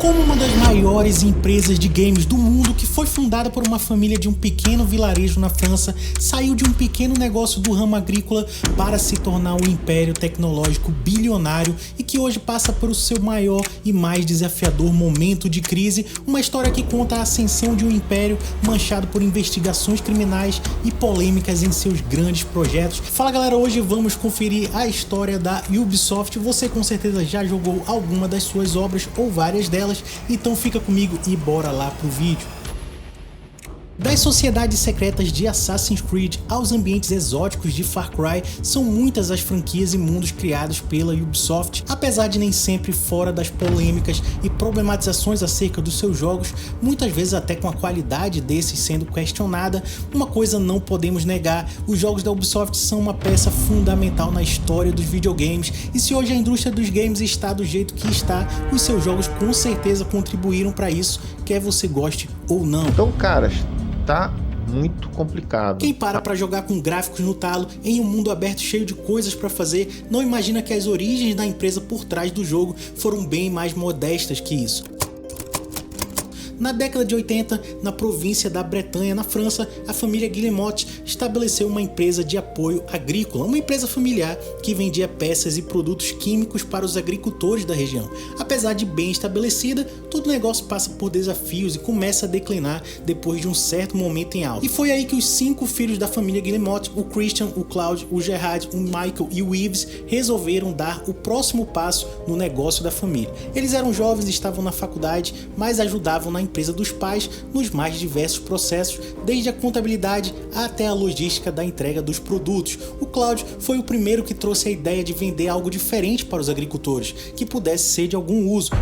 Como uma das maiores empresas de games do mundo, que foi fundada por uma família de um pequeno vilarejo na França, saiu de um pequeno negócio do ramo agrícola para se tornar um império tecnológico bilionário e que hoje passa por o seu maior e mais desafiador momento de crise, uma história que conta a ascensão de um império manchado por investigações criminais e polêmicas em seus grandes projetos. Fala galera, hoje vamos conferir a história da Ubisoft. Você com certeza já jogou alguma das suas obras ou várias delas, então fica comigo e bora lá pro vídeo. Das sociedades secretas de Assassin's Creed aos ambientes exóticos de Far Cry, são muitas as franquias e mundos criados pela Ubisoft. Apesar de nem sempre fora das polêmicas e problematizações acerca dos seus jogos, muitas vezes até com a qualidade desses sendo questionada, uma coisa não podemos negar: os jogos da Ubisoft são uma peça fundamental na história dos videogames, e se hoje a indústria dos games está do jeito que está, os seus jogos com certeza contribuíram para isso, quer você goste ou não. Então, caras, tá muito complicado. Quem para jogar com gráficos no talo em um mundo aberto cheio de coisas para fazer, não imagina que as origens da empresa por trás do jogo foram bem mais modestas que isso. Na década de 80, na província da Bretanha, na França, a família Guillemot estabeleceu uma empresa de apoio agrícola, uma empresa familiar que vendia peças e produtos químicos para os agricultores da região. Apesar de bem estabelecida, todo negócio passa por desafios e começa a declinar depois de um certo momento em alta. E foi aí que os 5 filhos da família Guillemot, o Christian, o Claude, o Gerard, o Michael e o Yves, resolveram dar o próximo passo no negócio da família. Eles eram jovens, estavam na faculdade, mas ajudavam na empresa dos pais nos mais diversos processos, desde a contabilidade até a logística da entrega dos produtos. O Cláudio foi o primeiro que trouxe a ideia de vender algo diferente para os agricultores, que pudesse ser de algum uso.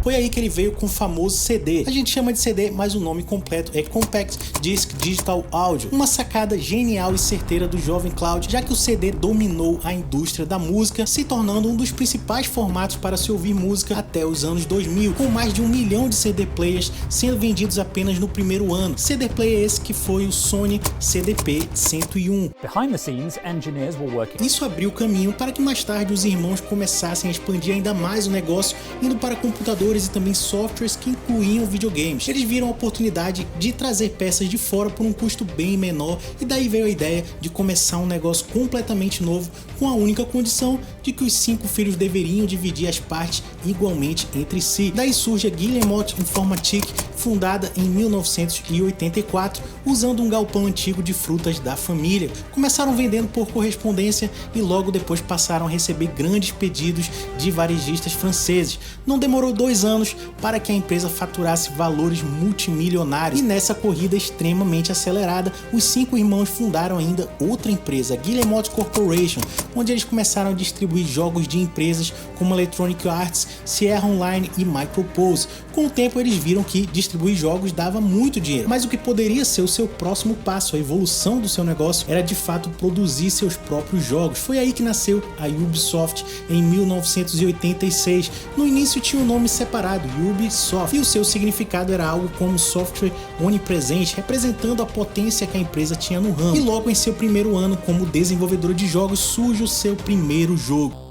Foi aí que ele veio com o famoso CD. A gente chama de CD, mas o nome completo é Compact Disc Digital Audio. Uma sacada genial e certeira do jovem Claudio, já que o CD dominou a indústria da música, se tornando um dos principais formatos para se ouvir música até os anos 2000, com mais de 1 milhão de CD players sendo vendidos apenas no primeiro ano. CD player esse que foi o Sony CDP-101. Behind the scenes, engineers were working. Isso abriu caminho para que mais tarde os irmãos começassem a expandir ainda mais o negócio, indo para computadores e também softwares que incluíam videogames. Eles viram a oportunidade de trazer peças de fora por um custo bem menor, e daí veio a ideia de começar um negócio completamente novo, com a única condição de que os 5 filhos deveriam dividir as partes igualmente entre si. Daí surge a Guillemot Informatique, fundada em 1984, usando um galpão antigo de frutas da família. Começaram vendendo por correspondência e logo depois passaram a receber grandes pedidos de varejistas franceses. Não demorou 2 anos para que a empresa faturasse valores multimilionários, e nessa corrida extremamente acelerada, os 5 irmãos fundaram ainda outra empresa, a Guillemot Corporation, onde eles começaram a distribuir jogos de empresas como Electronic Arts, Sierra Online e Micropose. Com o tempo eles viram que distribuir jogos dava muito dinheiro, mas o que poderia ser o seu próximo passo, a evolução do seu negócio, era de fato produzir seus próprios jogos. Foi aí que nasceu a Ubisoft em 1986. No início tinha um nome separado, Ubisoft, e o seu significado era algo como software onipresente, representando a potência que a empresa tinha no ramo. E logo em seu primeiro ano como desenvolvedora de jogos surge o seu primeiro jogo.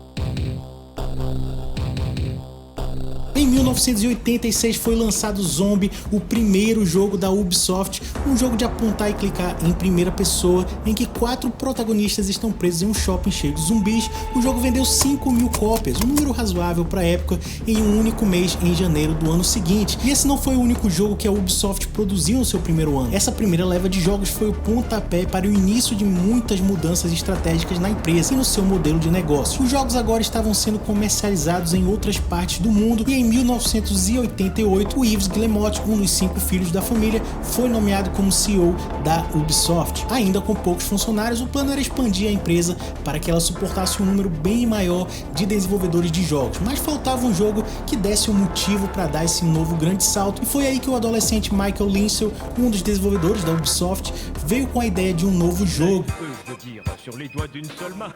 Em 1986 foi lançado Zombie, o primeiro jogo da Ubisoft, um jogo de apontar e clicar em primeira pessoa, em que 4 protagonistas estão presos em um shopping cheio de zumbis. O jogo vendeu 5.000 cópias, um número razoável para a época, em um único mês em janeiro do ano seguinte. E esse não foi o único jogo que a Ubisoft produziu no seu primeiro ano. Essa primeira leva de jogos foi o pontapé para o início de muitas mudanças estratégicas na empresa e no seu modelo de negócio. Os jogos agora estavam sendo comercializados em outras partes do mundo, e em 1988, o Yves Guillemot, um dos 5 filhos da família, foi nomeado como CEO da Ubisoft. Ainda com poucos funcionários, o plano era expandir a empresa para que ela suportasse um número bem maior de desenvolvedores de jogos, mas faltava um jogo que desse um motivo para dar esse novo grande salto, e foi aí que o adolescente Michael Linsell, um dos desenvolvedores da Ubisoft, veio com a ideia de um novo jogo. sur les doigts d'une seule main.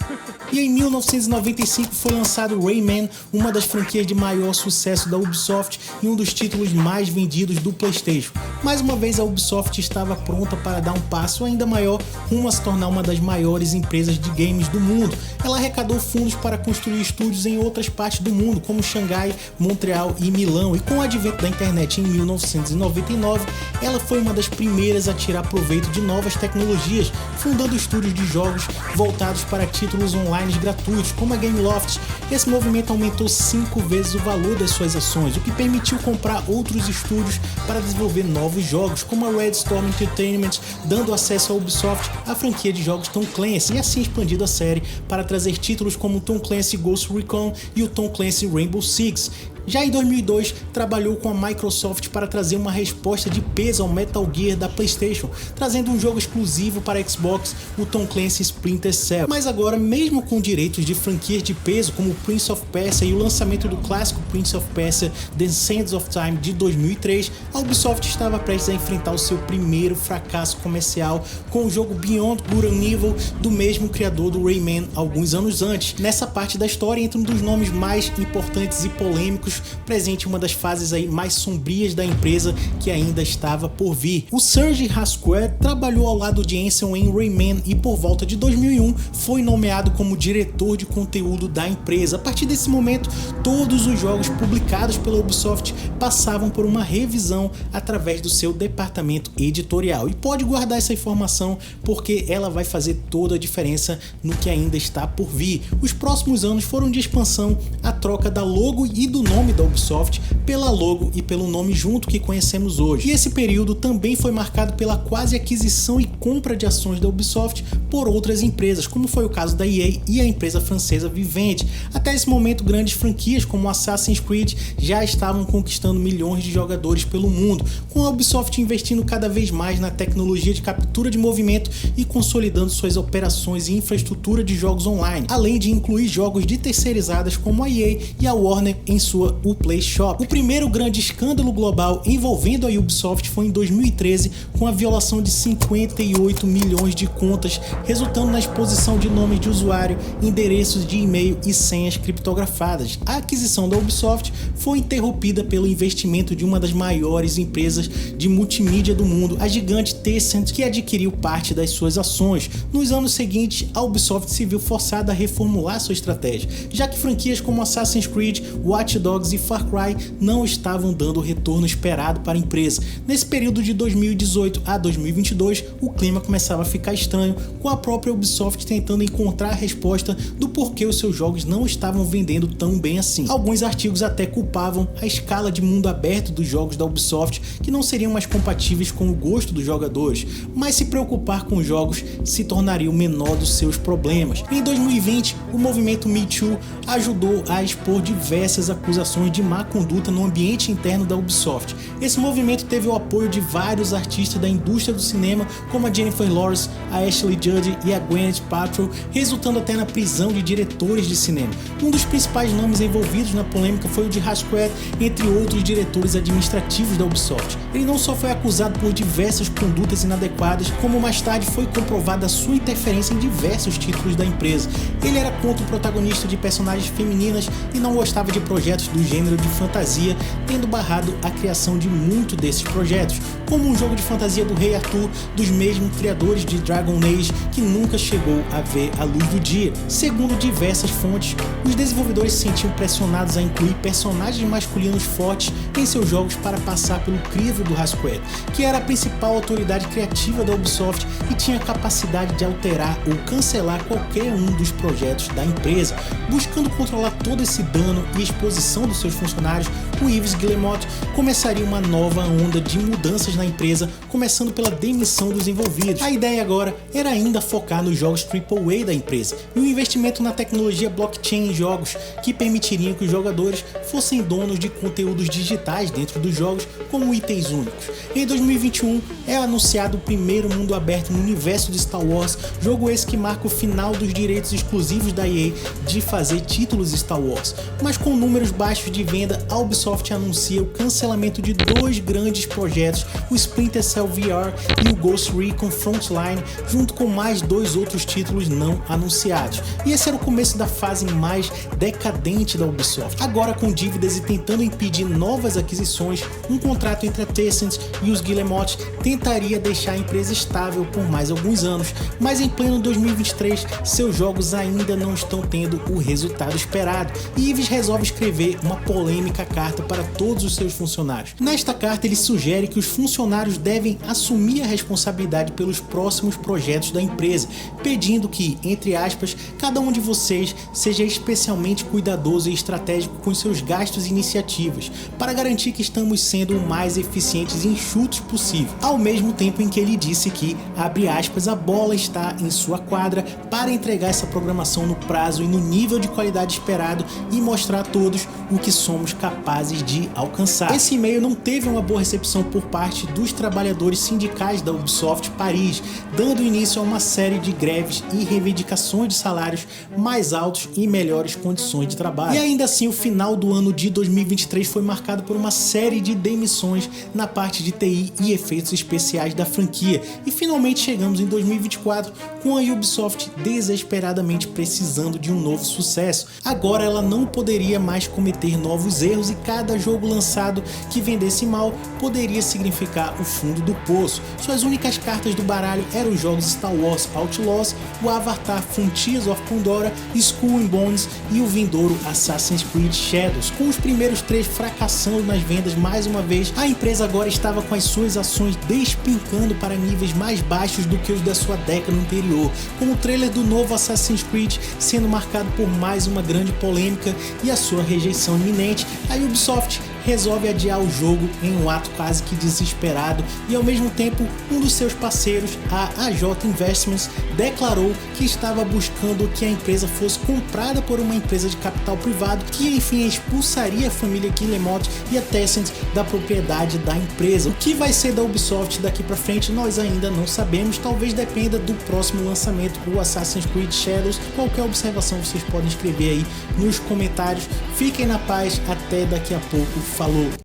E em 1995 foi lançado Rayman, uma das franquias de maior sucesso da Ubisoft e um dos títulos mais vendidos do PlayStation. Mais uma vez a Ubisoft estava pronta para dar um passo ainda maior rumo a se tornar uma das maiores empresas de games do mundo. Ela arrecadou fundos para construir estúdios em outras partes do mundo, como Xangai, Montreal e Milão, e com o advento da internet em 1999, ela foi uma das primeiras a tirar proveito de novas tecnologias, fundando estúdios de jogos voltados para títulos online gratuitos, como a Gameloft. Esse movimento aumentou 5 vezes o valor das suas ações, o que permitiu comprar outros estúdios para desenvolver novos jogos, como a Red Storm Entertainment, dando acesso à Ubisoft à franquia de jogos Tom Clancy, e assim expandindo a série para trazer títulos como Tom Clancy Ghost Recon e o Tom Clancy Rainbow Six. Já em 2002, trabalhou com a Microsoft para trazer uma resposta de peso ao Metal Gear da PlayStation, trazendo um jogo exclusivo para Xbox, o Tom Clancy Splinter Cell. Mas agora, mesmo com direitos de franquias de peso como Prince of Persia e o lançamento do clássico Prince of Persia The Sands of Time de 2003, a Ubisoft estava prestes a enfrentar o seu primeiro fracasso comercial com o jogo Beyond Good and Evil, do mesmo criador do Rayman alguns anos antes. Nessa parte da história entra um dos nomes mais importantes e polêmicos, presente em uma das fases aí mais sombrias da empresa que ainda estava por vir. O Serge Hascoët trabalhou ao lado de Ansel em Rayman e por volta de 2001 foi nomeado como diretor de conteúdo da empresa. A partir desse momento, todos os jogos publicados pela Ubisoft passavam por uma revisão através do seu departamento editorial. E pode guardar essa informação porque ela vai fazer toda a diferença no que ainda está por vir. Os próximos anos foram de expansão, a troca da logo e do nome da Ubisoft pela logo e pelo nome junto que conhecemos hoje. E esse período também foi marcado pela quase aquisição e compra de ações da Ubisoft por outras empresas, como foi o caso da EA e a empresa francesa Vivendi. Até esse momento, grandes franquias como Assassin's Creed já estavam conquistando milhões de jogadores pelo mundo, com a Ubisoft investindo cada vez mais na tecnologia de captura de movimento e consolidando suas operações e infraestrutura de jogos online, além de incluir jogos de terceirizadas como a EA e a Warner em sua Uplay Shop. O primeiro grande escândalo global envolvendo a Ubisoft foi em 2013, com a violação de 58 milhões de contas, resultando na exposição de nomes de usuário, endereços de e-mail e senhas criptografadas. A aquisição da Ubisoft foi interrompida pelo investimento de uma das maiores empresas de multimídia do mundo, a gigante Tencent, que adquiriu parte das suas ações. Nos anos seguintes, a Ubisoft se viu forçada a reformular sua estratégia, já que franquias como Assassin's Creed, Watch Dogs e Far Cry não estavam dando o retorno esperado para a empresa. Nesse período de 2018 a 2022, o clima começava a ficar estranho, com a própria Ubisoft tentando encontrar a resposta do porquê os seus jogos não estavam vendendo tão bem assim. Alguns artigos até culpavam a escala de mundo aberto dos jogos da Ubisoft, que não seriam mais compatíveis com o gosto dos jogadores, mas se preocupar com jogos se tornaria o menor dos seus problemas. Em 2020, o movimento Me Too ajudou a expor diversas acusações de má conduta no ambiente interno da Ubisoft. Esse movimento teve o apoio de vários artistas da indústria do cinema, como a Jennifer Lawrence, a Ashley Judd e a Gwyneth Paltrow, resultando até na prisão de diretores de cinema. Um dos principais nomes envolvidos na polêmica foi o de Hascoët, entre outros diretores administrativos da Ubisoft. Ele não só foi acusado por diversas condutas inadequadas, como mais tarde foi comprovada a sua interferência em diversos títulos da empresa. Ele era contra o protagonista de personagens femininas e não gostava de projetos do gênero de fantasia, tendo barrado a criação de muitos desses projetos, como um jogo de fantasia do Rei Arthur, dos mesmos criadores de Dragon Age, que nunca chegou a ver a luz do dia. Segundo diversas fontes, os desenvolvedores se sentiam pressionados a incluir personagens masculinos fortes em seus jogos para passar pelo crivo do Hascoët, que era a principal autoridade criativa da Ubisoft e tinha capacidade de alterar ou cancelar qualquer um dos projetos da empresa. Buscando controlar todo esse dano e exposição dos seus funcionários, o Yves Guillemot começaria uma nova onda de mudanças na empresa, começando pela demissão dos envolvidos. A ideia agora era ainda focar nos jogos AAA da empresa e o investimento na tecnologia blockchain em jogos, que permitiriam que os jogadores fossem donos de conteúdos digitais dentro dos jogos como itens únicos. Em 2021 é anunciado o primeiro mundo aberto no universo de Star Wars, jogo esse que marca o final dos direitos exclusivos da EA de fazer títulos Star Wars, mas com números baixos baixos de venda, a Ubisoft anuncia o cancelamento de 2 grandes projetos, o Splinter Cell VR e o Ghost Recon Frontline, junto com mais 2 outros títulos não anunciados. E esse era o começo da fase mais decadente da Ubisoft. Agora, com dívidas e tentando impedir novas aquisições, um contrato entre a Tencent e os Guillemot tentaria deixar a empresa estável por mais alguns anos, mas em pleno 2023 seus jogos ainda não estão tendo o resultado esperado, e Yves resolve escrever uma polêmica carta para todos os seus funcionários. Nesta carta ele sugere que os funcionários devem assumir a responsabilidade pelos próximos projetos da empresa, pedindo que, entre aspas, cada um de vocês seja especialmente cuidadoso e estratégico com seus gastos e iniciativas, para garantir que estamos sendo o mais eficientes e enxutos possível, ao mesmo tempo em que ele disse que, abre aspas, a bola está em sua quadra para entregar essa programação no prazo e no nível de qualidade esperado e mostrar a todos o que somos capazes de alcançar. Esse e-mail não teve uma boa recepção por parte dos trabalhadores sindicais da Ubisoft Paris, dando início a uma série de greves e reivindicações de salários mais altos e melhores condições de trabalho. E ainda assim, o final do ano de 2023 foi marcado por uma série de demissões na parte de TI e efeitos especiais da franquia, e finalmente chegamos em 2024 com a Ubisoft desesperadamente precisando de um novo sucesso. Agora ela não poderia mais cometer novos erros e cada jogo lançado que vendesse mal poderia significar o fundo do poço. Suas únicas cartas do baralho eram os jogos Star Wars Outlaws, o Avatar Frontiers of Pandora, Skull and Bones e o vindouro Assassin's Creed Shadows. Com os primeiros 3 fracassando nas vendas mais uma vez, a empresa agora estava com as suas ações despencando para níveis mais baixos do que os da sua década anterior, com o trailer do novo Assassin's Creed sendo marcado por mais uma grande polêmica e a sua rejeição iminente. A Ubisoft resolve adiar o jogo em um ato quase que desesperado, e ao mesmo tempo um dos seus parceiros, a AJ Investments, declarou que estava buscando que a empresa fosse comprada por uma empresa de capital privado que enfim expulsaria a família Guillemot e a Tencent da propriedade da empresa. O que vai ser da Ubisoft daqui para frente nós ainda não sabemos, talvez dependa do próximo lançamento, o Assassin's Creed Shadows. Qualquer observação vocês podem escrever aí nos comentários. Fiquem na paz, até daqui a pouco, falou!